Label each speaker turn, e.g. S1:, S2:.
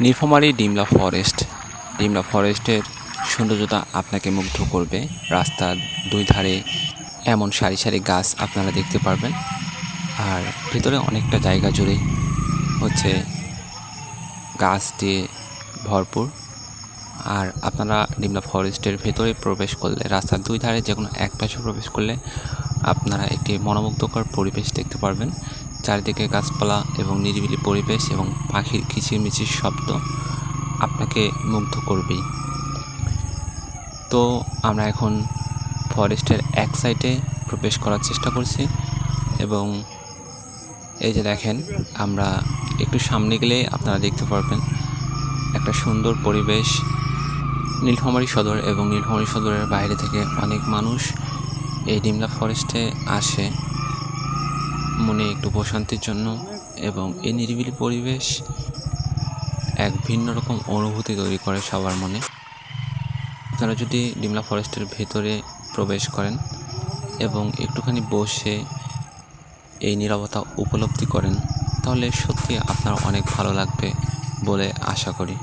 S1: নীলফামারী ডিমলা ফরেস্টের সৌন্দর্যতা আপনাকে মুগ্ধ করবে। রাস্তার দুই ধারে এমন সারি সারি গাছ আপনারা দেখতে পারবেন। আর ভেতরে অনেকটা জায়গা জুড়ে হচ্ছে গাছ দিয়ে ভরপুর। আর আপনারা ডিমলা ফরেস্টের ভেতরে প্রবেশ করলে, রাস্তার দুই ধারে যে কোনো এক পাশে প্রবেশ করলে আপনারা একটি মনোমুগ্ধকর পরিবেশ দেখতে পারবেন। চারিদিকে গাছপালা এবং নিরিবিলি পরিবেশ এবং পাখির কিচিরমিচির শব্দ আপনাকে মুগ্ধ করবেই। তো আমরা এখন ফরেস্টের এক সাইডে প্রবেশ করার চেষ্টা করছি এবং এই যে দেখেন, আমরা একটু সামনে গেলে আপনারা দেখতে পারবেন একটা সুন্দর পরিবেশ। নীলফামারী সদর এবং নীলফামারী সদরের বাইরে থেকে অনেক মানুষ এই ডিমলা ফরেস্টে আসে মনে একটু প্রশান্তির জন্য, এবং এই নিরিবিলি পরিবেশ এক ভিন্ন রকম অনুভূতি তৈরি করে সবার মনে। আপনারা যদি ডিমলা ফরেস্টের ভেতরে প্রবেশ করেন এবং একটুখানি বসে এই নীরবতা উপলব্ধি করেন, তাহলে সত্যি আপনার অনেক ভালো লাগবে বলে আশা করি।